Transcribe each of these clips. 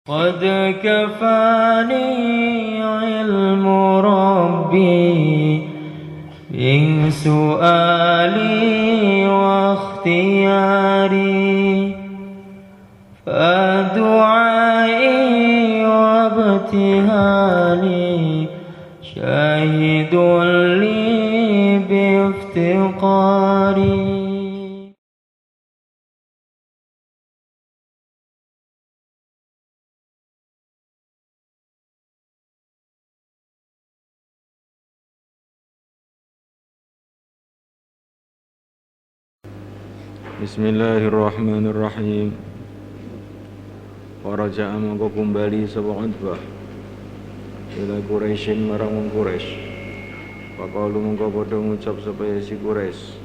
قد كفاني علم ربي من سؤالي واختياري فدعائي وابتهالي شاهد لي بافتقاري. Bismillahirrahmanirrahim. Waraja'a mongko kumbali sapa Utbah ila Quraisyin marang wong Quraisy. Faqalu mongko padha ngucap sapa si Quraisy,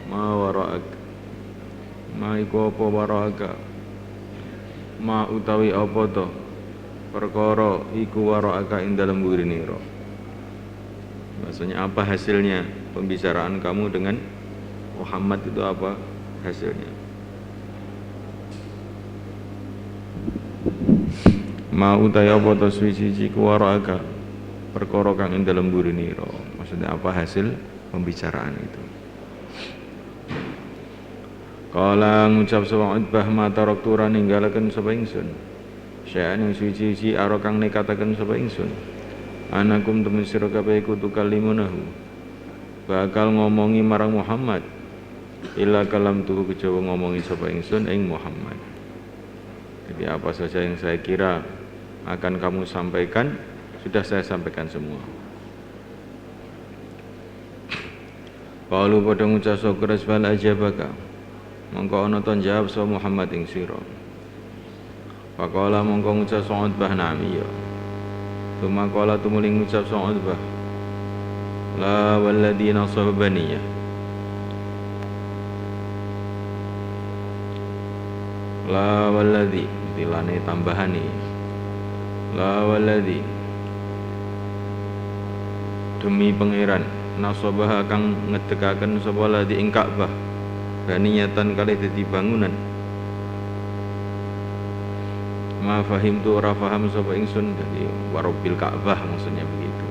ma wara'ak. Ma iku apa wara'aka? Ma utawi apa to? Perkara iku wara'aka ing dalem burinira. Maksudnya apa hasilnya pembicaraan kamu dengan Muhammad itu apa hasilnya? Ma utai apa to suci kuwaraka perkara kang ing dalem burinira. Maksudnya apa hasil pembicaraan itu? Kala ngucap sapa Utbah ma taraktu ra ninggalaken sapa ingsun. Sya'an ing suci aro kang nekataken sapa ingsun. Anakum temen sira kabeh iku tukalimunahu. Bakal ngomongi marang Muhammad. Illa kalam tuhu kejawa ngomongi sapa ingsun ing Muhammad. Jadi apa saja yang saya kira akan kamu sampaikan sudah saya sampaikan semua. Qalu padha ngucap sapa Rasul ajabaka. Mongko ana to jawab sapa Muhammad ing sira. Faqala mongko ngucap sapa Utbah nami ya. Tuma qala tumuling ngucap sapa Utbah. La walladzi nasabani. La walladzi tilane tambahane. La walladzi demi pangeran nasabah kang ngedekaken sapa ladzi ing Ka'bah baniyatan kalih dadi bangunan. Ma fahimtu ora paham sapa ingsun dadi warobil Ka'bah maksudnya begitu.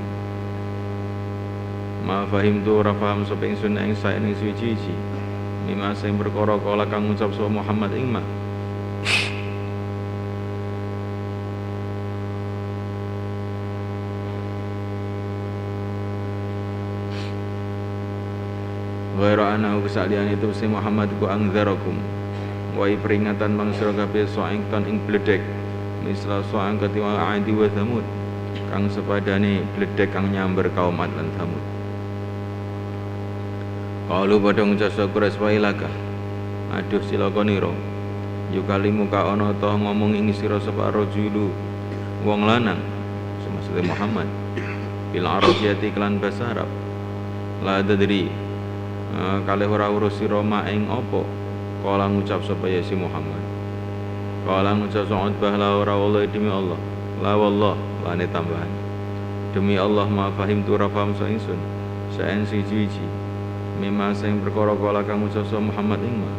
Ma fahimtu ora paham sapa ingsun ing sae ning suci-suci mimma sing perkara kala kang ngucap sapa Muhammad ing ma. Ghaira anahu kesalian itu si Muhammad ku angzarakum wai peringatan bang sira kabeh so'ing tan ing bledek misal so'ang ketiwa Adi wa Tsamud kang sepadane bledek kang nyamber kaum Ad lan Tsamud. Qalu padha ngucap Quraisy wailaka aduh silakanira yukalimu ka ana ta ngomong ing sira sapa rajulu wong lanang semaksude Muhammad bil arabiyati kelan basa Arab la tadri kalih ora urus sira ing apa kala ngucap sapa ya si Muhammad kala ngucap sapa Utbah la ora wallahi demi Allah la wallah lane tambahan demi Allah ma fahim tu ra paham sa ingsun saen siji-siji mimma sing perkara kala kang ngucap sapa Muhammad ing ma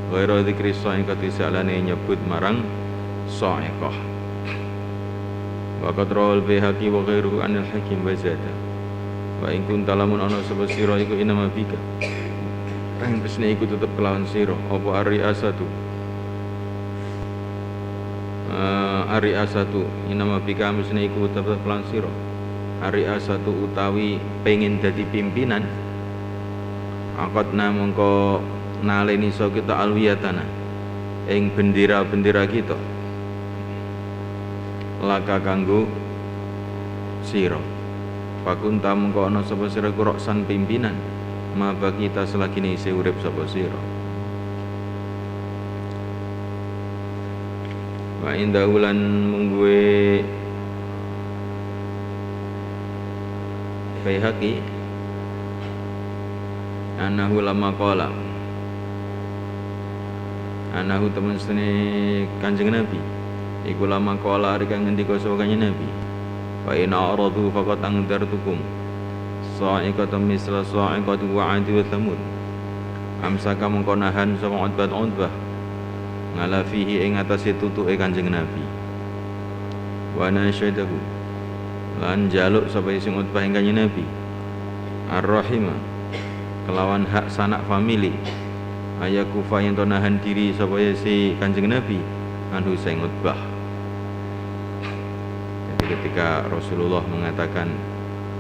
ghaira dzikri sa'i katisalane nyebut marang sa'iqah wa qadrul bihaqi wa ghairuhu anil hakim wa zada wa in kunta lamun ana sapa sira iku inama bika kang pesne iku tetep kelawan sira apa ari-asatu inama bika pesne iku tetep kelawan sira ari-asatu utawi pengen dadi pimpinan akadna mongko naleni so kita alwiyatana ing bendera-bendera kita laka kanggo sira pakunta mongko ana sapa sira kuroksan pimpinan maba kita selagi ini isih urip sapa sira wa inda ulan mungguwe Baihaqi anahu lama qala anahu temen sene Kanjeng Nabi iku lama qala ari kang ngendika sapa Kanjeng Nabi fa ina aradu faqat angdartukum sa'iqatan misla sa'iqati wa 'adi wa thamud amsaka mengko nahan sapa Utbah ngala fihi ing atase tutuke Kanjeng Nabi wa nasyadahu lan jaluk sapa sing Utbah ing Kanjeng Nabi ar-rahima kelawan hak sanak famili ayakufa yang nahan diri sapa si Kanjeng Nabi anhu sing Utbah. Jadi ketika Rasulullah mengatakan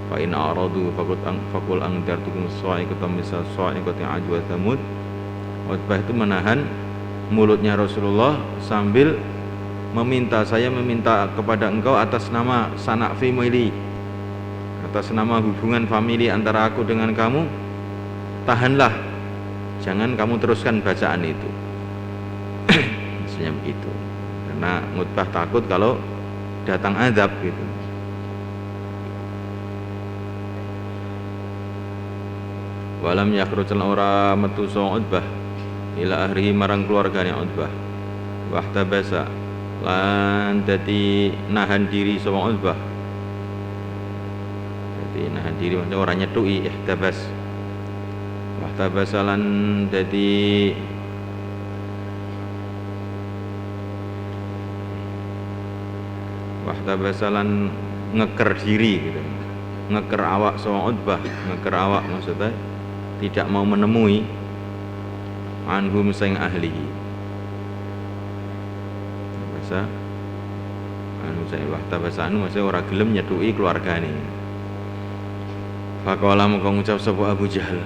fa in aradu faqul andartukum sa'iqatan misal sa'iqati 'ad wa thamud, Utbah itu menahan mulutnya Rasulullah sambil saya meminta kepada engkau atas nama sanak family, atas nama hubungan famili antara aku dengan kamu, tahanlah, jangan kamu teruskan bacaan itu. Maksudnya begitu, karena Utbah takut kalau datang azab gitu. Walam yakhrujal ora metu sa Utbah ila ahlihi marang keluargane Utbah wahtabasa lan dadi nahan diri sama Utbah. Jadi nahan diri maksudnya orang nyetuki ihtabas. Wahtabasa lan dadi wahtabasa lan ngeker diri gitu. Ngeker awak sama Utbah, ngeker awak maksudnya tidak mau menemui anhum sing ahlihi. Bahasa anu saya wahtabasa anu maksudnya ora gelem nyetuki keluargane. Faqala mongko ngucap sapa Abu Jahal,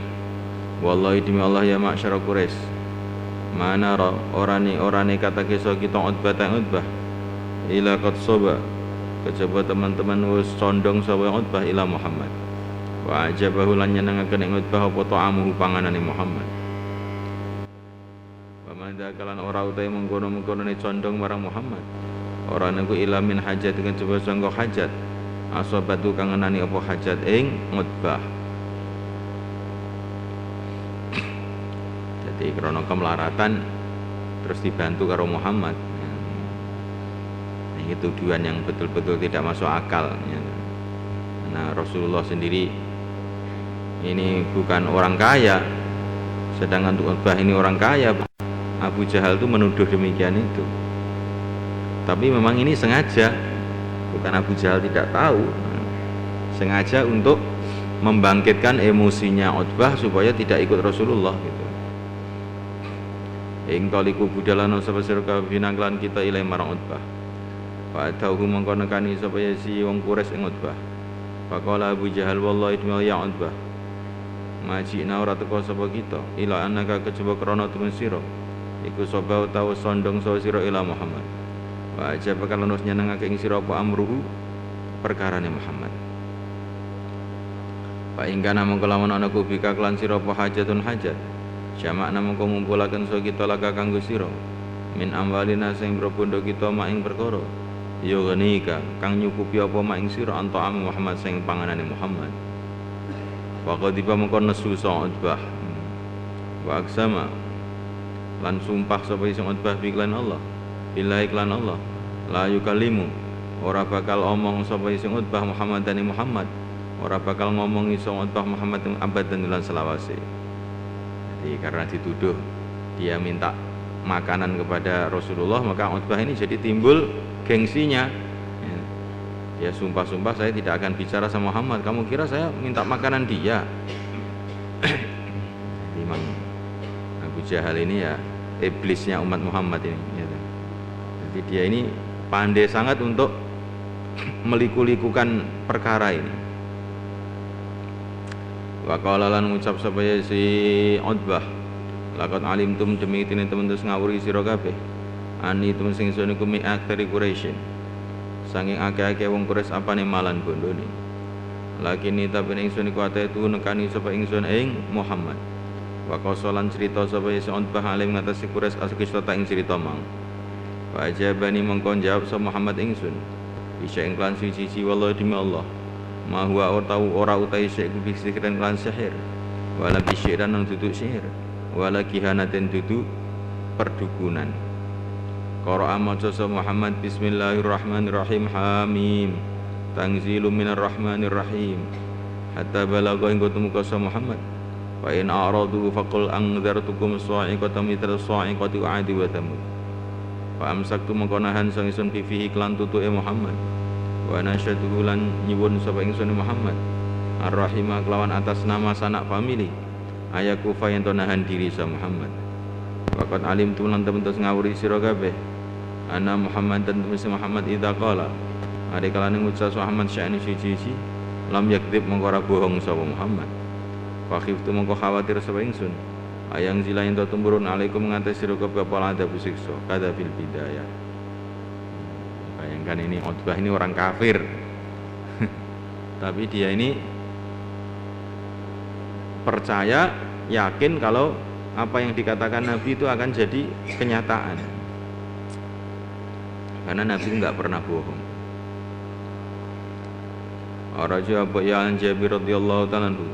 wallahi demi Allah ya ma'syara Quraisy, mana orane kata kisah kita Utbah ila qad soba kejaba teman-teman wis condong sapa Utbah ila Muhammad wa ajabahu lan nyenengaken ing Utbah apa ta'amuhu panganane Muhammad. Pamanda kalan ora utahe mengkono-mengkonone condong marang Muhammad ora niku ila min hajat dengan coba sangka hajat asabatu kang ngenani apa hajat ing Utbah. Jadi krana kemelaratan terus dibantu karo Muhammad. Ini tuduhan yang betul-betul tidak masuk akal. Nah Rasulullah sendiri ini bukan orang kaya, sedangkan Utbah ini orang kaya. Abu Jahal itu menuduh demikian itu. Tapi memang ini sengaja, bukan Abu Jahal tidak tahu, sengaja untuk membangkitkan emosinya Utbah supaya tidak ikut Rasulullah gitu. Ing taliku budalana sapa sira kabeh lan kita ilai marang Utbah. Fa tauhu mongko nekani supaya si wong Quraisy ing Utbah. Faqala Abu Jahal wallahi ya Utbah. Majina ora teko sapa kita ila anaka kejaba krana temen sira. Iku sapa utawa sondong sawa sira ila Muhammad. Wa ajaba lan nyenengake ing sira apa amruhu perkarane Muhammad. Fa ingkana mongko lamun ana kubika kelan sira apa hajatun hajat. Jamak namung ngumpulaken so kita laka kanggo sira min amwalina sing berbondo kita mak ing perkara ya ghanika kang nyukupi apa mak ing sira anta am Muhammad sing panganane Muhammad. Faqadiba mongko nesu sa Utbah wa aksama lan sumpah sapa sing Utbah biklan Allah billahi iklan Allah la yukalimu ora bakal omong sapa sing Utbah Muhammad dan Muhammad ora bakal ngomongi sing Utbah Muhammad abadan lan selawase. Jadi karena dituduh dia minta makanan kepada Rasulullah, maka Utbah ini jadi timbul gengsinya. Dia sumpah-sumpah saya tidak akan bicara sama Muhammad. Kamu kira saya minta makanan dia? Imam Abu Jahal ini ya iblisnya umat Muhammad ini. Jadi dia ini pandai sangat untuk meliku-likukan perkara ini. Wa qala lan ngucap sapa si Utbah laqad alimtum demi tine temen terus ngawuri sira kabeh ani temen sing sune ku mi aktsari Quraisy saking akeh-akeh wong Quraisy apane malan bondone lakini tapi ingsun iku ate tu nekani sapa ingsun ing Muhammad wa qasalan cerita sapa si Utbah alim ngatasi Quraisy asukista ing cerita mang wa ajabani mongko jawab sapa Muhammad ingsun bisa ing lan suci wallahi demi Allah ma huwa ora utai syekh bisikiran lan sihir wala bisyiran nang duduk sihir wala kihanatin duduk perdukunan. Qara'a maca Muhammad bismillahirrahmanirrahim hamim tanzilum minar rahmanir rahim hatta balagha ing tumeka Muhammad wa in a'radu faqul anzartukum sa'iqatan mithla sa'iqati 'adi wa thamud fa amsaktu mengkonahan sang isun fihi klan tutuke Muhammad wa nasyadu lan nyuwun sapa ingsun Muhammad ar-rahimah kelawan atas nama sanak famili ayaku yen to nahan diri sa Muhammad. Waqat alim tu lan temen ngawuri sira kabeh ana Muhammad dan temen Muhammad idza qala ari kalane ngucap Muhammad sya'ni siji-siji lam yakdzib mongko ora bohong sapa Muhammad. Wa khiftu mongko khawatir sapa ingsun ayang zila yen to tumurun alaikum ngates sira kabeh apa ada siksa kada fil bidayah. Bayangkan ini Utbah ini orang kafir tapi dia ini percaya, yakin kalau apa yang dikatakan Nabi itu akan jadi kenyataan karena Nabi enggak pernah bohong. Raja Abu Ya'an Jabir radhiyallahu ta'ala anhu.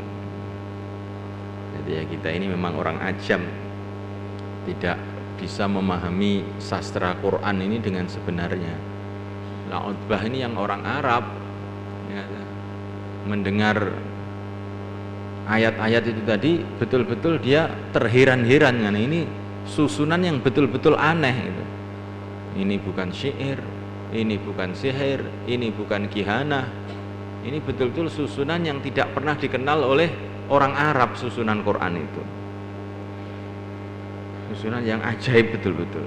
Jadi ya kita ini memang orang ajam, tidak bisa memahami sastra Quran ini dengan sebenarnya. Nah Utbah ini yang orang Arab ya, mendengar ayat-ayat itu tadi betul-betul dia terheran-heran kan, ini susunan yang betul-betul aneh gitu. Ini bukan syair, ini bukan sihir, ini bukan kihanah. Ini betul-betul susunan yang tidak pernah dikenal oleh orang Arab, susunan Quran itu. Susunan yang ajaib betul-betul.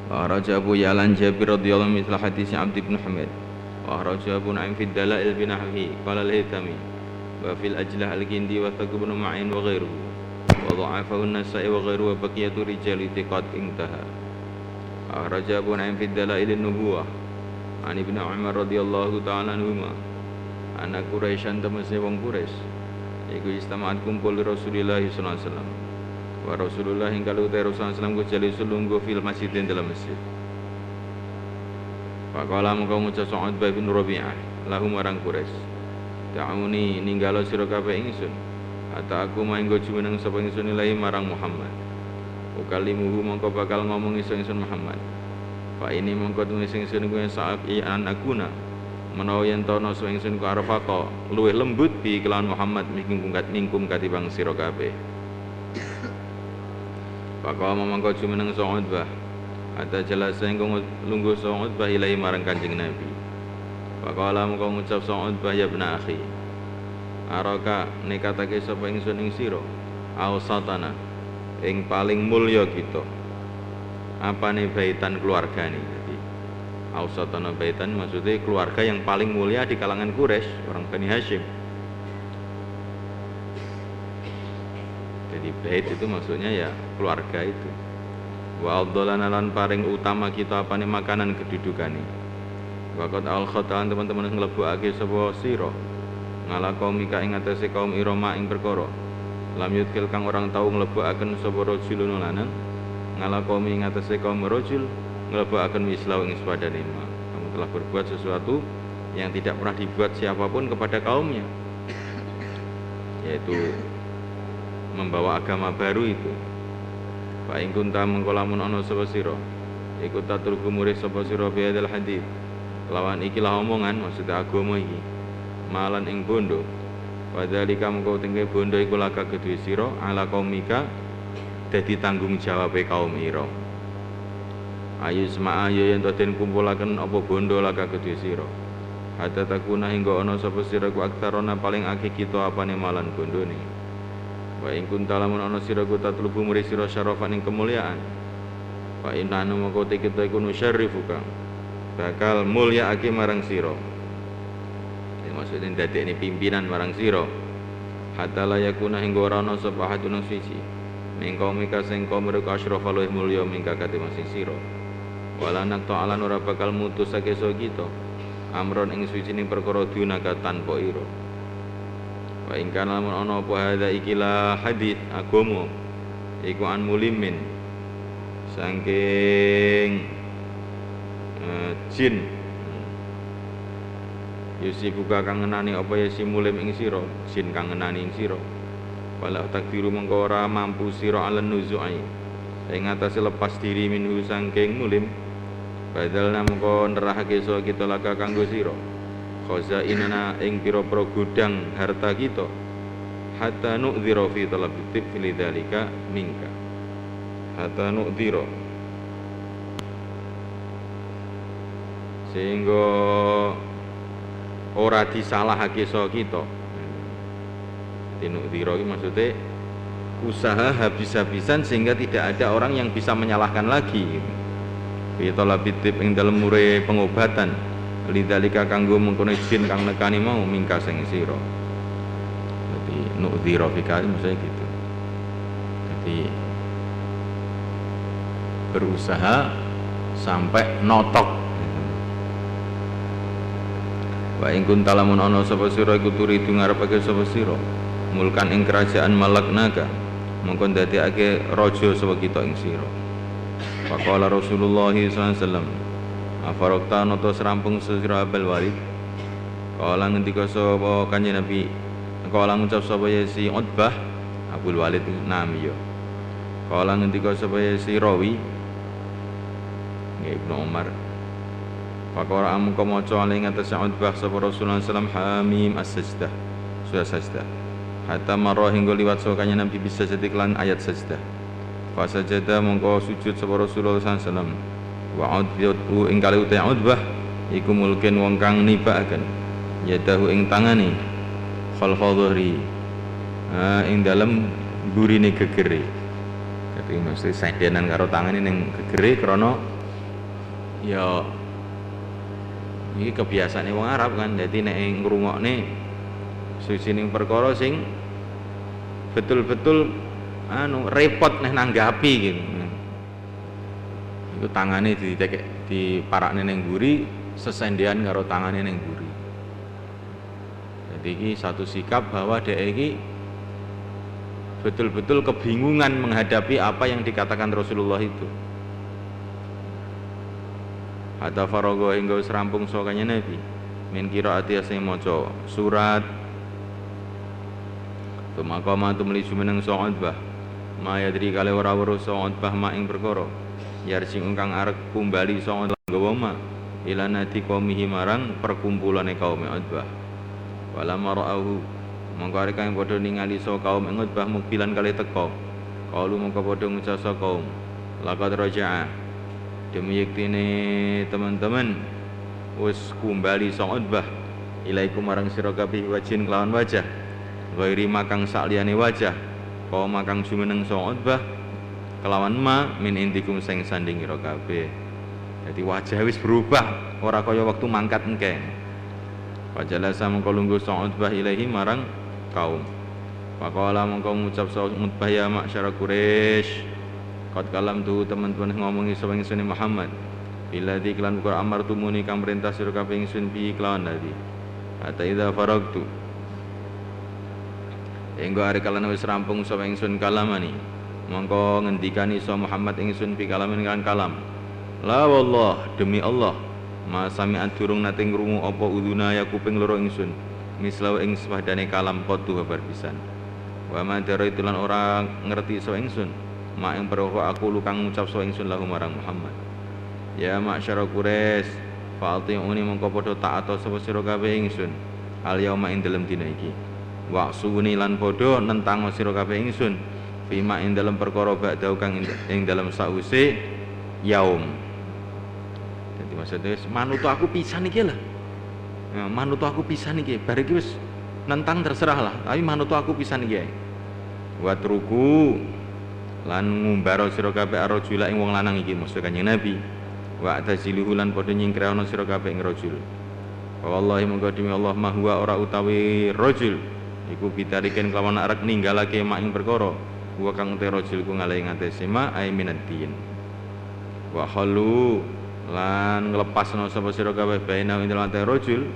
Raja Abu Ya'lan Jabir radhiyallahu anhu mislah hadis Abd bin Humaid. Raja Abu Nu'aim fi Dalail bin Nahwi qala al-Haythami wa fil Ajlah al-Kindi wa Thaqib bin Ma'in wa ghairuhu wa dha'afahu an-Nasa'i wa ghairuhu wa baqiyatu rijal thiqat intaha. Raja Abu Nu'aim fi Dalail an-Nubuwah an Ibnu Umar radhiyallahu ta'ala anhuma anak Quraisyan temese wong Quraisy iku istama'at kumpul Rasulullah sallallahu alaihi wasallam wa Rasulullah ing kalau Rasulullah sallallahu alaihi wasallam jali sulunggo fil masjid dalam masjid. Faqala mongko ngucap Utbah bin Rabi'ah lahum marang Quraisy ta'uni ninggalo sira kabeh ingsun hatta aku maenggo jumeneng sapa ingsun ilahi marang Muhammad ukalimuhu mongko bakal ngomong ingsun Muhammad fa ini mongko tulis ingsun kuwi saat an akuna menawa yen to ana ingsun ku arafaka luwih lembut bi kelawan Muhammad mingkum katibang sira kabeh. Faqala mongko jumeneng Utbah ada jelas engko lungguh Utbah ilahi marang Kanjeng Nabi. Faqala mongko ngucap Utbah ya ibn akhi araka nekatake sapa ingsun ing sira ausatana ing paling mulya kita apane baitan keluargane. Jadi ausatana baitan maksudnya keluarga yang paling mulia di kalangan Quraisy, orang Bani Hashim. Jadi bait itu maksudnya ya keluarga itu. Wa afdhalana lan paring utama kita apane makanan kedudukane. Waqat al-khatan teman-teman nglebokake sapa sira ngala kaum ika ing atase kaum Iroma ing perkara lam yudkil kang orang tau nglebokaken sapa rajulun lanang ngala kaum ing atase kaum rajul nglebokaken mislau ing sepadane ma. Kamu telah berbuat sesuatu yang tidak pernah dibuat siapapun kepada kaumnya, yaitu membawa agama baru itu. Fa ing kunta mengko lamun ana sapa sira iku tatul gumure sapa sira bi hadzal hadits lawan ikilah omongan maksudnya agama iki malan ing bondo wadzalika mengko tengke bondo iku laka kedue sira ala qaumika dadi tanggung jawabe kaum ira. Ayu sema'a yen to den kumpulaken apa bondo laka kedue sira hatta takuna hingga ana sapa sira ku aktarona paling akeh kita apane malan bondone. Wa ing kunta lamun ana sira ku tatlubu muri sira syarafan ing kemuliaan fa inna mongko kita iku nusyarrifuka bakal mulya ake marang sira. Maksudnya dadekne pimpinan marang sira hatta la yakuna hingga ora ana sapa hadun siji ning kaum mika sing kaum mereka asyrafal luwih mulya mingka kate masing sira wala nak ta'alan ora bakal mutusake so kita amron ing suci ning perkara dunaka tanpa ira. Wa ing kana lamun ana apa hadza ikilah hadits agama iku an mulimin saking jin Yusi buka kang ngenani apa ya si mulim ing sira jin kang ngenani ing sira wala takdiru mengko ora mampu sira alen nuzu'i ing atase lepas diri minhu saking mulim badalna mengko nerahake so kita laka kanggo sira khazainana ing pira-pira gudang harta kita hatta nu'dzira fi talabi tib lidzalika minka hatta nu'dzira sehingga ora disalahake so kita. Nu'dzira iki maksudnya usaha habis-habisan sehingga tidak ada orang yang bisa menyalahkan lagi. Fi talabit tib ing dalem mure pengobatan lidzalika kanggo mengkono jin kang nekani mau mingka sing sira. Dadi nu'dzira fika maksudnya gitu. Jadi berusaha sampai notok. Wa ing kunta lamun ana sapa sira iku turidu ngarepake sapa sira mulkan ing kerajaan malaknaga mongko ndadekake raja sapa kita ing sira. Faqala Rasulullah sallallahu alaihi wasallam afarokta noto serampung sira Abul Walid. Kala ngendika sapa Kanjeng Nabi, kala ngucap sapa ya si Utbah Abul Walid nami yo. Kala ngendika sapa ya si Rawi nggih Ibnu Umar. Faqara amko maca ali ngatas Utbah sapa Rasulullah sallallahu alaihi wasallam Hamim as-sajdah. Surah sajdah. Hatta marah hingga liwat sapa Kanjeng Nabi bisa jadi kelan ayat sajdah. Fa sajada mongko sujud sapa Rasulullah sallallahu alaihi wasallam. Wa udhu ing kali utai Utbah iku mulkin wong kang nibakaken yadahu ing tangane khalfa dhahri ing dalem burine gegere. Dadi mesti sendenan karo tangane ning gegere krana ya iki kebiasaane wong Arab kan. Dadi nek ngrungokne sucining perkara sing betul-betul repot neh nanggapi gitu. Iku tangane diparakne ning mburi sesendean karo tangane ning mburi. Jadi iki satu sikap bahwa dhek iki betul-betul kebingungan menghadapi apa yang dikatakan Rasulullah itu. Hatta faragha hingga wis rampung sokane Nabi min qiraati asing maca surat Tumaqama tumli jumeneng Utbah ma yadri kale ora weruh Utbah ma ing perkara yarji ingkang arep kumbali Utbah nggawa ma ila nati qaumihi marang perkumpulane kaum Utbah wala mara'ahu mongko arek kang padha ningali kaum Utbah mukbilan kali teka kalu mongko padha ngucap kaum laqad raja'a demi yektine teman-teman wis kumbali Utbah ilaikum marang sira kabeh wajin kelawan wajah ghairi makang sakliyane wajah kau makang jumeneng Utbah kelawan ma min indikum sing sanding ira kabeh. Dadi wajah wis berubah ora kaya waktu mangkat engke. Fajalasa mongko lungguh Utbah ilahi marang kaum. Faqala mongko ngucap Utbah ya masyara Quraisy qad kalam tu teman-teman ngomongi sapa ingsun Muhammad bila diklan Qur'an amartumuni kang perintah sira kabeh ingsun bi kelawan dadi hatta idza faragtu engko arek kalane wis rampung sapa ingsun kalamani mongko ngendikani sapa Muhammad ingsun bi kalamin kan kalam la wallah demi Allah ma sami'at durung nate ngrungu apa uduna ya kuping loro ingsun mislau ing sepadane kalam potu kabar pisan wa ma daraitu lan ora ngerti sapa ingsun ma ing perkara aku lukang ngucap sapa ingsun lahu marang Muhammad ya masyara Quraisy fa'tiuni mongko padha taat sapa sira kabeh ingsun al yauma ing dalem dina iki wa suni lan padha nentang sira kabeh ingsun fima ing dalem perkara ba'da kang ing dalem sause yaum. Dadi maksudnya manut aku pisan iki lah. Ya, manut aku pisan iki bar iki wis nentang terserah lah tapi manut aku pisan iki ae. Wa truku lan ngumbaro sira kabeh arjula ing wong lanang iki maksud Kanjeng Nabi. Wa taziluhu lan padha nyingkrahana sira kabeh ing rajul. Wallahi monggo demi Allah mahwa ora utawi rajul iku bitariken kelawan arek ninggalake mak ing perkara wa kang te rajul ku ngalahi ngatesi ma ai minadin. Wa halu lan nglepasna sapa sira kabeh baina ing dalem rajul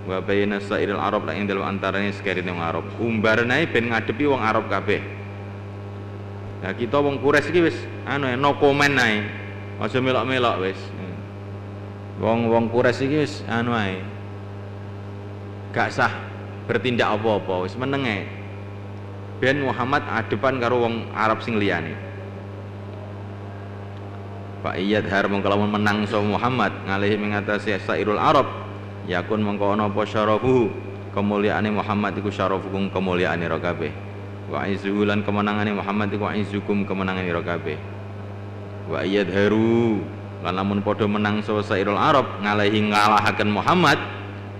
wa baina sairil arab lan ing dalem antarane sekerine wong Arab. Umbarane ben ngadepi wong Arab kabeh. Nah kita wong Quraisy iki wis no komen ae. Aja melok-melok wis. Wong Quraisy iki wis ae. Gak sah bertindak apa-apa wis meneng ae. Ben Muhammad adepan karo wong Arab sing liyane. Pak Iyad har mongko lamun menang sapa Muhammad ngalihi mengatasi sairul Arab yakun mongko ana apa syarafu kemuliaane Muhammad iku syarafukum kemuliaane ira kabeh. Wa izzuhu lan kemenangane Muhammad iku izzukum kemenangane ira kabeh. Wa yadharu lan lamun padha menang sapa sairul Arab ngalahi ngalahaken Muhammad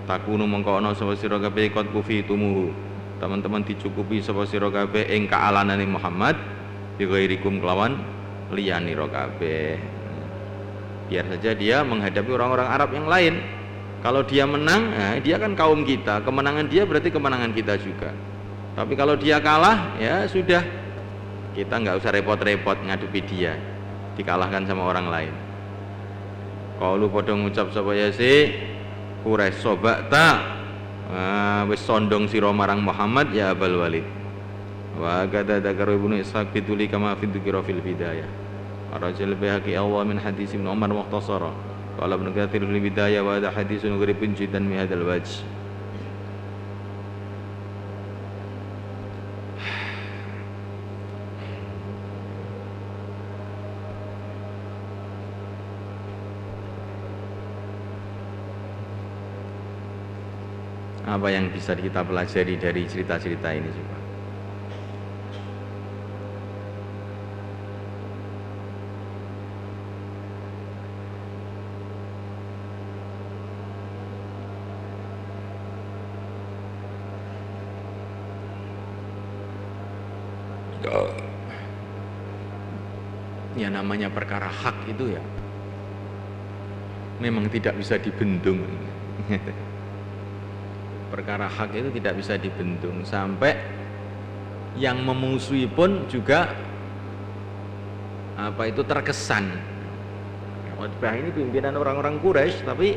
takunu mengko ana sapa sira kabeh qad kufitumuhu teman-teman dicukupi sapa sira kabeh ing kaalanane Muhammad bi ghairikum kelawan liyanira kabeh. Biar saja dia menghadapi orang-orang Arab yang lain. Kalau dia menang, dia kan kaum kita, kemenangan dia berarti kemenangan kita juga. Tapi kalau dia kalah, ya sudah, kita nggak usah repot-repot ngadepi dia, dikalahkan sama orang lain. Qalu padha ngucap sapa ya si Quraisy sobakta wis sondong sira marang Muhammad ya Abul Walid. Wa qad dzakara Ibnu Ishaq bituli kama fi dzikra fil bidayah. Arajal bihaqi Allah min hadis Ibnu Umar mukhtasara. Qala Ibnu Katsir fil bidayah wa hadha hadisun gharibun jiddan min hadzal wajh. Apa yang bisa kita pelajari dari cerita-cerita ini juga? Ya namanya perkara hak itu ya memang tidak bisa dibendung. Perkara hak itu tidak bisa dibendung, sampai yang memusuhi pun juga apa itu terkesan. Utbah ini pimpinan orang-orang Quraisy, tapi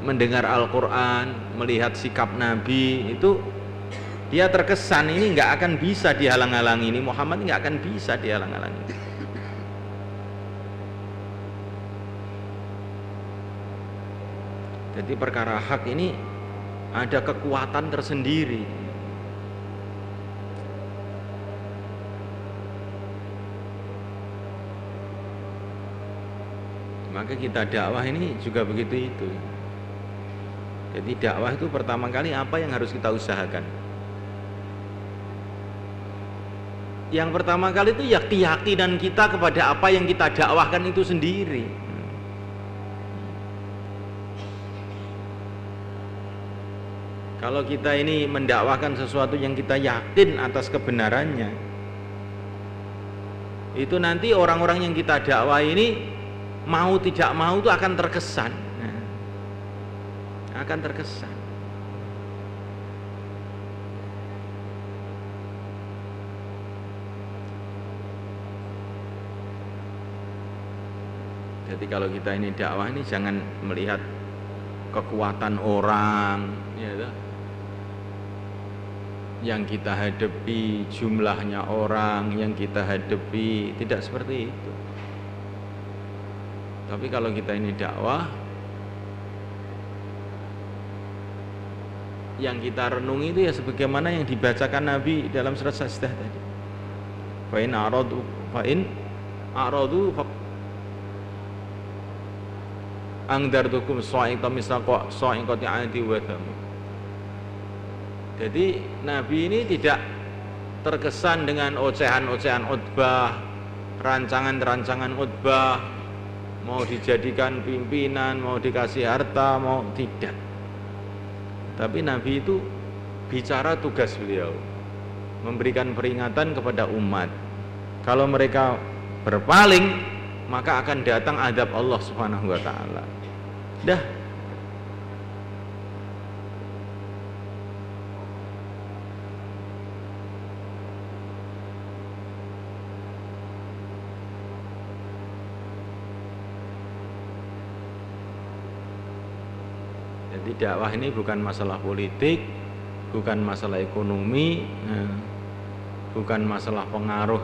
mendengar Al-Quran, melihat sikap Nabi itu dia terkesan ini nggak akan bisa dihalang-halangi, ini Muhammad nggak akan bisa dihalang-halangi. Jadi perkara hak ini ada kekuatan tersendiri. Maka kita dakwah ini juga begitu itu. Jadi dakwah itu pertama kali apa yang harus kita usahakan? Yang pertama kali itu ya keyakinan kita kepada apa yang kita dakwahkan itu sendiri. Kalau kita ini mendakwahkan sesuatu yang kita yakin atas kebenarannya, itu nanti orang-orang yang kita dakwah ini mau tidak mau itu akan terkesan, akan terkesan. Jadi kalau kita ini dakwah ini jangan melihat kekuatan orang, ya, yang kita hadapi, jumlahnya orang yang kita hadapi, tidak seperti itu. Tapi kalau kita ini dakwah, yang kita renungi itu ya sebagaimana yang dibacakan Nabi dalam surat Sajdah tadi. Fa'in a'radu angdartukum sa'iqam misaqqa sa'iqati 'adi wa thamud. Jadi Nabi ini tidak terkesan dengan ocehan-ocehan Utbah, rancangan-rancangan Utbah, mau dijadikan pimpinan, mau dikasih harta, mau tidak. Tapi Nabi itu bicara tugas beliau, memberikan peringatan kepada umat. Kalau mereka berpaling, maka akan datang azab Allah Subhanahu wa taala. Dah. Jadi dakwah ini bukan masalah politik, bukan masalah ekonomi, bukan masalah pengaruh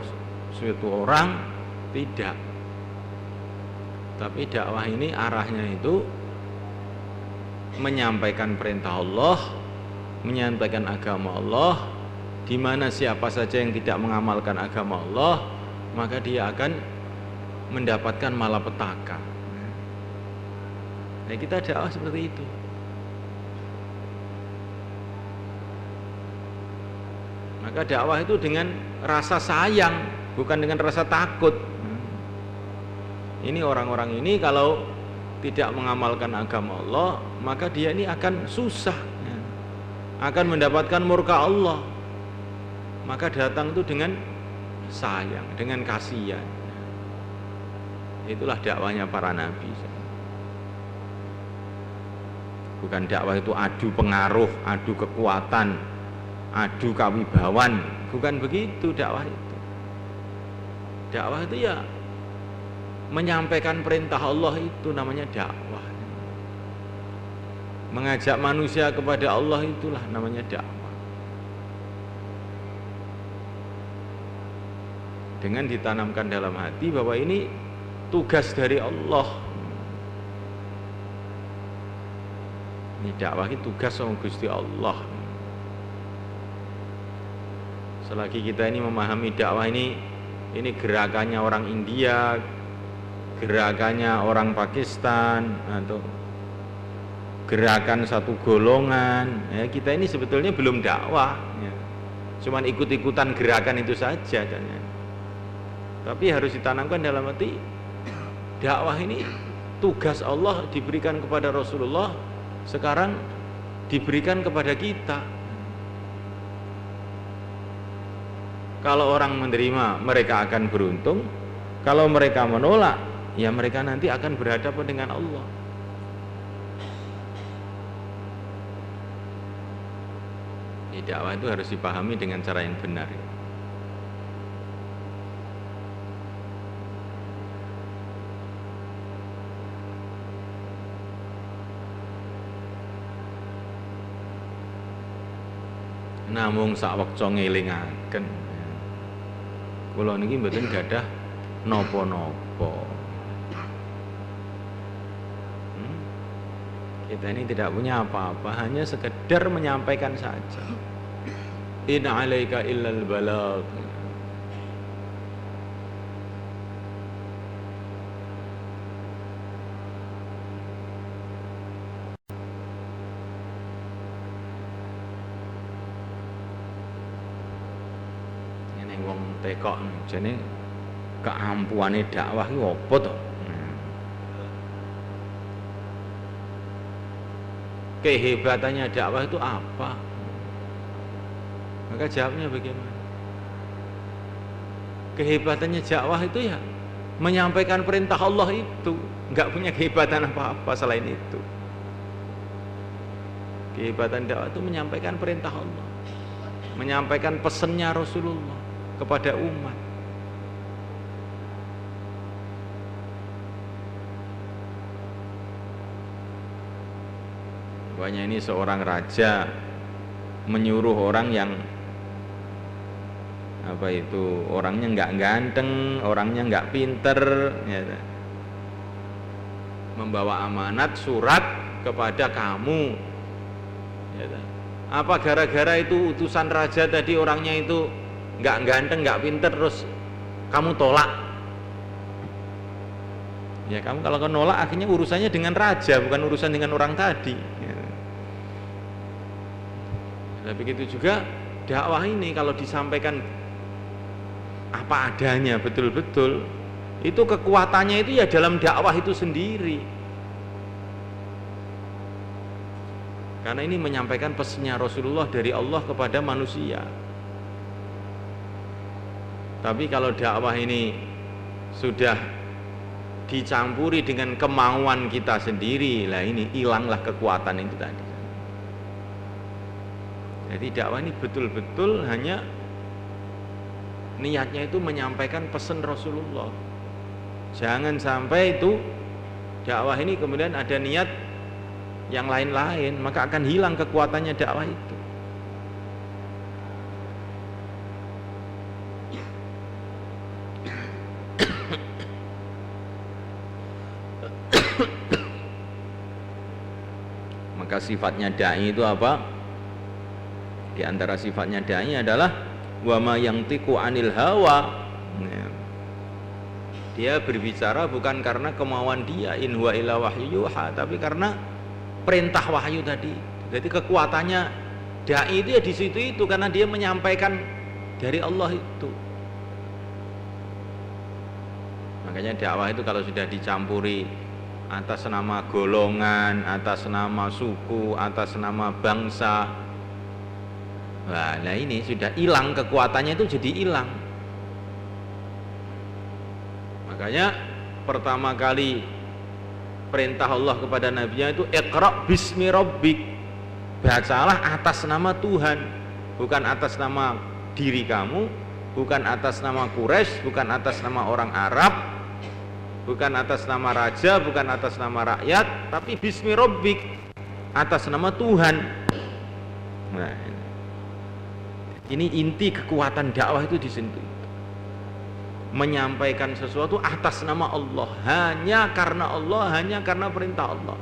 suatu orang, tidak. Tapi dakwah ini arahnya itu menyampaikan perintah Allah, menyampaikan agama Allah, di mana siapa saja yang tidak mengamalkan agama Allah, maka dia akan mendapatkan malapetaka. Nah, kita dakwah seperti itu. Maka dakwah itu dengan rasa sayang, bukan dengan rasa takut. Ini orang-orang ini kalau tidak mengamalkan agama Allah, maka dia ini akan susah, ya. Akan mendapatkan murka Allah. Maka datang itu dengan sayang, dengan kasihan. Itulah dakwahnya para nabi. Bukan dakwah itu adu pengaruh, adu kekuatan, adu kawibawan. Bukan begitu dakwah itu. Dakwah itu ya menyampaikan perintah Allah, itu namanya dakwah. Mengajak manusia kepada Allah, itulah namanya dakwah. Dengan ditanamkan dalam hati bahwa ini tugas dari Allah. Ini dakwah itu tugas sama Gusti Allah. Selagi kita ini memahami dakwah ini gerakannya orang India, gerakannya orang Pakistan, atau gerakan satu golongan, ya, kita ini sebetulnya belum dakwah, ya. Cuman ikut-ikutan gerakan itu saja, ya. Tapi harus ditanamkan dalam hati, dakwah ini tugas Allah diberikan kepada Rasulullah, sekarang diberikan kepada kita. Kalau orang menerima, mereka akan beruntung. Kalau mereka menolak, ya mereka nanti akan berhadapan dengan Allah. Dakwah itu harus dipahami dengan cara yang benar. Namung sawekca ngelingaken, kula niki mboten gadah napa-napa. Kita ini tidak punya apa-apa, hanya sekedar menyampaikan saja. In 'alaika illal balagh. Ngene wong tekok jane keampuane dakwah iki apa to? Kehebatannya dakwah itu apa? Maka jawabnya bagaimana? Kehebatannya dakwah itu ya menyampaikan perintah Allah itu, nggak punya kehebatan apa-apa selain itu. Kehebatan dakwah itu menyampaikan perintah Allah, menyampaikan pesannya Rasulullah kepada umat. Banyak ini seorang raja menyuruh orang yang orangnya nggak ganteng, orangnya nggak pinter, ya, membawa amanat surat kepada kamu, ya, apa gara-gara itu utusan raja tadi orangnya itu nggak ganteng, nggak pinter, terus kamu tolak? Ya kamu kalau nolak akhirnya urusannya dengan raja, bukan urusan dengan orang tadi, ya. Nah, begitu juga dakwah ini kalau disampaikan apa adanya betul-betul, itu kekuatannya itu ya dalam dakwah itu sendiri. Karena ini menyampaikan pesannya Rasulullah dari Allah kepada manusia. Tapi kalau dakwah ini sudah dicampuri dengan kemauan kita sendiri, lah ini hilanglah kekuatan itu tadi. Jadi dakwah ini betul-betul hanya niatnya itu menyampaikan pesan Rasulullah. Jangan sampai itu dakwah ini kemudian ada niat yang lain-lain, maka akan hilang kekuatannya dakwah itu. Maka sifatnya dai itu apa? Di antara sifatnya dai adalah wa ma yantiqu anil hawa. Dia berbicara bukan karena kemauan dia, in huwa illa wahyu yuha, tapi karena perintah wahyu tadi. Jadi kekuatannya dai itu ya di situ itu, karena dia menyampaikan dari Allah itu. Makanya dakwah itu kalau sudah dicampuri atas nama golongan, atas nama suku, atas nama bangsa, nah ini sudah hilang, kekuatannya itu jadi hilang. Makanya pertama kali perintah Allah kepada nabinya itu iqra bismi rabbik, bacalah atas nama Tuhan, bukan atas nama diri kamu, bukan atas nama Quraisy, bukan atas nama orang Arab, bukan atas nama raja, bukan atas nama rakyat, tapi bismi rabbik, atas nama Tuhan. Nah, ini inti kekuatan dakwah itu di situ. Menyampaikan sesuatu atas nama Allah, hanya karena Allah, hanya karena perintah Allah.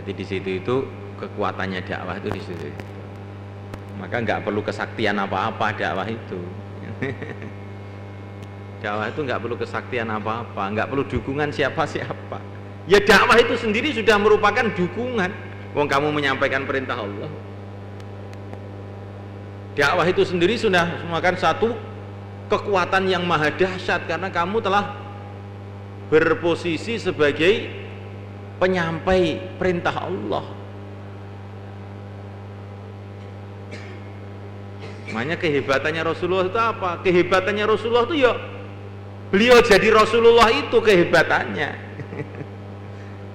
Jadi di situ itu kekuatannya dakwah itu di situ. Maka nggak perlu kesaktian apa-apa dakwah itu. Dakwah itu nggak perlu kesaktian apa-apa, nggak perlu dukungan siapa-siapa. Ya dakwah itu sendiri sudah merupakan dukungan. Wong kamu menyampaikan perintah Allah. Dakwah itu sendiri sudah merupakan satu kekuatan yang maha dahsyat karena kamu telah berposisi sebagai penyampai perintah Allah. Makanya kehebatannya Rasulullah itu apa? Kehebatannya Rasulullah itu ya beliau jadi Rasulullah, itu kehebatannya.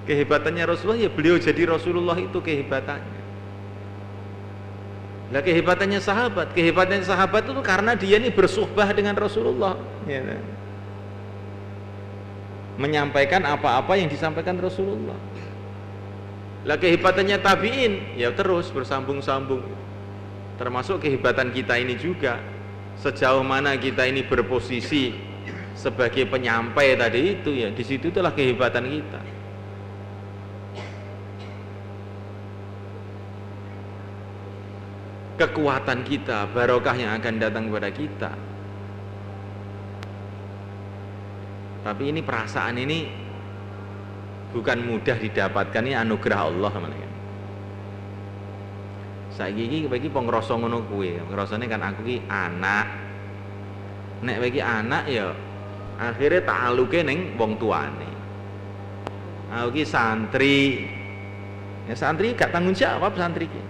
Kehebatannya Rasulullah ya beliau jadi Rasulullah, itu kehebatannya. Nah kehebatannya sahabat itu karena dia ini bersuhbah dengan Rasulullah, ya, menyampaikan apa-apa yang disampaikan Rasulullah. Lah kehebatannya tabi'in ya terus bersambung-sambung. Termasuk kehebatan kita ini juga, sejauh mana kita ini berposisi sebagai penyampai tadi itu, ya di situ itulah kehebatan kita. Kekuatan kita, barokah yang akan datang kepada kita. Tapi ini perasaan ini bukan mudah didapatkan, ini anugerah Allah. Saiki iki bagi pengrasa ngono kuwi, ngrasane kan aku ki anak. Nek bagi anak ya akhirnya ta'aluke ning wong tuane. Aku ki santri. Ya santri gak tanggung jawab santri ki.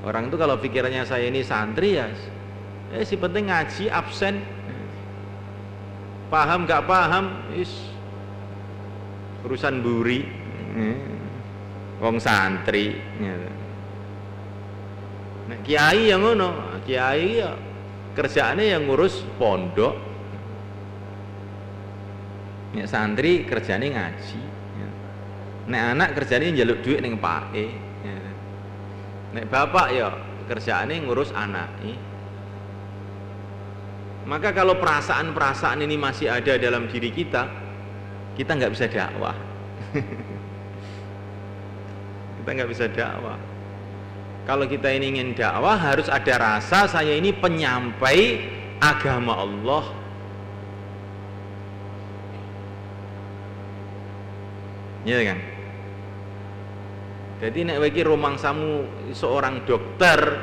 Orang itu kalau pikirannya saya ini santri ya si penting ngaji absen, paham gak paham urusan buri. Wong santri nek kiai yang ngono, kiai ya kerjaannya yang ngurus pondok, nek santri kerjane ngaji, nek anak kerjane njaluk duit ning pake, nek bapak ya kerjaannya ngurus anak. Maka kalau perasaan-perasaan ini masih ada dalam diri kita nggak bisa dakwah. Kita nggak bisa dakwah. Kalau kita ini ingin dakwah harus ada rasa saya ini penyampai agama Allah. Ya kan? Jadi nek iki rumangsamu seorang dokter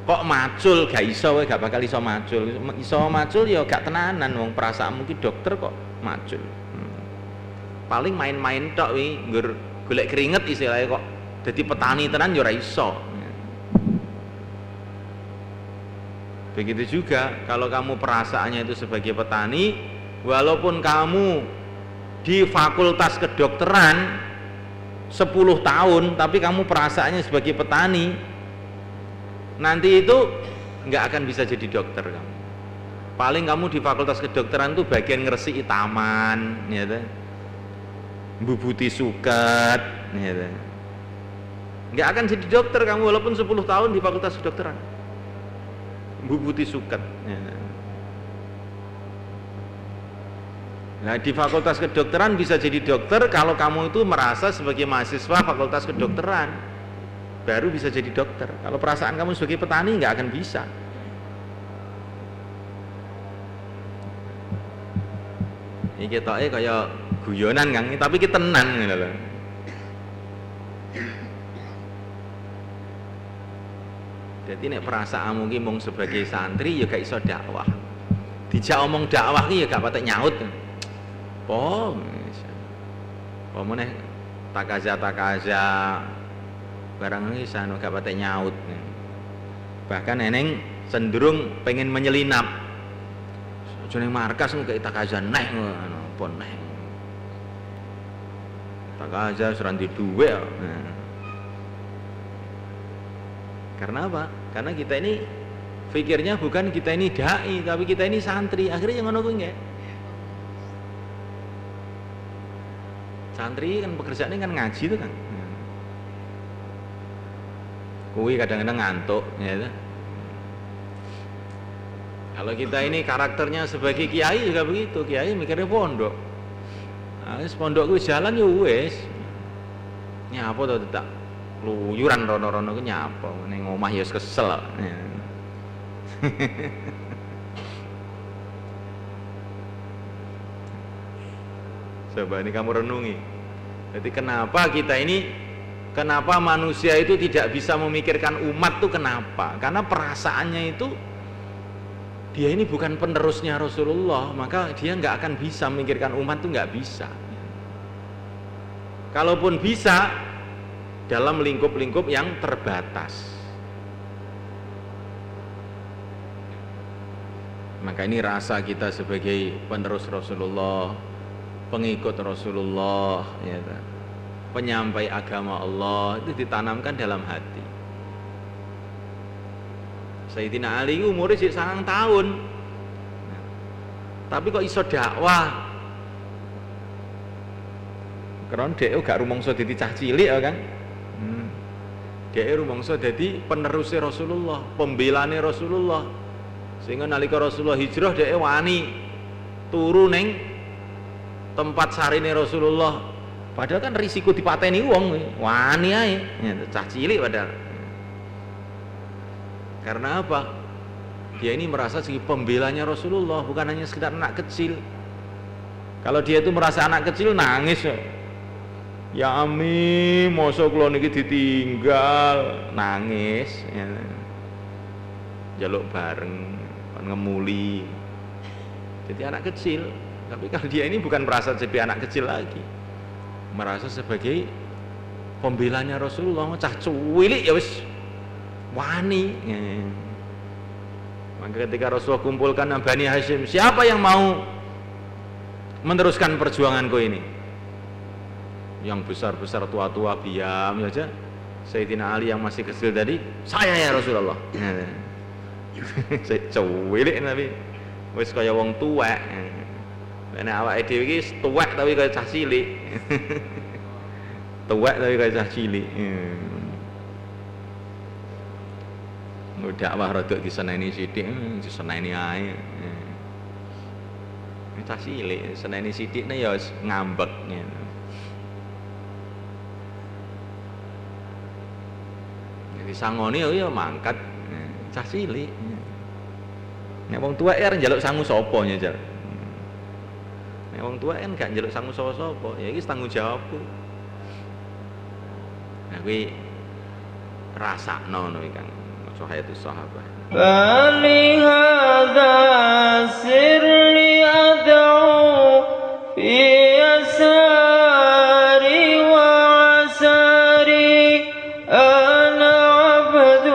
kok macul gak iso, gak bakal iso macul. Iso macul ya gak tenanan, wong perasaanmu ki dokter kok macul. Paling main-main tok wi, nggur golek keringet istilahnya kok. Jadi petani tenan ya ora iso. Begitu juga kalau kamu perasaannya itu sebagai petani, walaupun kamu di fakultas kedokteran 10 tahun, tapi kamu perasaannya sebagai petani, nanti itu nggak akan bisa jadi dokter kamu. Paling kamu di fakultas kedokteran tuh bagian ngresiki taman, ya kan? Mbubuti suket, ya kan? Nggak akan jadi dokter kamu walaupun 10 tahun di fakultas kedokteran. Mbubuti suket, ya kan? Nah di fakultas kedokteran bisa jadi dokter kalau kamu itu merasa sebagai mahasiswa fakultas kedokteran, baru bisa jadi dokter. Kalau perasaan kamu sebagai petani nggak akan bisa. Ini kita kayak guyonan Kang, tapi kita tenan gitu loh. Jadi nek perasaanmu ki mung sebagai santri ya gak iso dakwah. Dijak omong dakwah ki ya gak patek nyaut. Po. Apa meneh takaza barang iki sano gak patek nyaut. Bahkan eneng cenderung pengen menyelinap. Aja ning markas ngek takaza neh ngono, apa neh. Takaza serandi duwe. Karena apa? Karena kita ini pikirnya bukan kita ini dai, tapi kita ini santri. Akhirnya yang ngono kuwi nggih. Santri kan pekerjaannya kan ngaji itu kan. Kuwi kadang-kadang ngantuk ya. Kalau kita ini karakternya sebagai kiai juga begitu. Kiai mikirnya pondok. Nah, pondok kuwi jalan ya wis. Nyapa to tetap luyuran rono-rono ku nyapa ning omah ya kesel. Coba ini kamu renungi. Jadi kenapa manusia itu tidak bisa memikirkan umat tuh kenapa? Karena perasaannya itu dia ini bukan penerusnya Rasulullah, maka dia nggak akan bisa memikirkan umat tuh nggak bisa. Kalaupun bisa dalam lingkup-lingkup yang terbatas. Maka ini rasa kita sebagai penerus Rasulullah, pengikut Rasulullah, ya, penyampai agama Allah itu ditanamkan dalam hati. Sayyidina Ali umurnya 9 tahun, tapi kok iso dakwah? Karena dia gak rumangsa dadi cah cilik ya kan? Dia rumangsa dadi penerusnya Rasulullah, pembelane Rasulullah. Sehingga nalika Rasulullah hijrah dia wani turu ning tempat sarine Rasulullah. Padahal kan risiko dipateni wong, wani ae, ya, cah cilik padahal. Karena apa? Dia ini merasa sebagai pembelanya Rasulullah, bukan hanya sekedar anak kecil. Kalau dia itu merasa anak kecil nangis. Ya Ami, mosok kula niki ditinggal, nangis, ya. Jaluk bareng, ngemuli. Jadi anak kecil. Tapi kalau dia ini bukan merasa sebagai anak kecil lagi, merasa sebagai pembelanya Rasulullah, cah cuwilik ya wis wani. Ya. Maka ketika Rasulullah kumpulkan Bani Hashim, siapa yang mau meneruskan perjuanganku ini? Yang besar-besar tua-tua diam saja. Sayyidina Ali yang masih kecil tadi, saya ya Rasulullah. Saya cuwilik tapi wis kaya wong tuwek. Nek awake dhewe iki tuwek tapi kaya cah cilik. Tuwek tapi kaya cah cilik. Dakwah rada diseneni sithik, diseneni ae. Cah cilik, seneni sithikne ya wis ngambek ngene. Disangoni ya mangkat cah cilik. Nek wong tuwek arep njaluk sangu sapa nyajal. Nek wong tuwek kan gak njaluk sangu sapa-sapa, ya iki tanggung jawabku. Nah kuwi rasakno ngono iki kan. Maca hayatus sahabat. فلهذا سري أدعو في يساري وعساري أنا عبد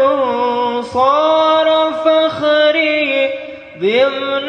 صار فخري ضمن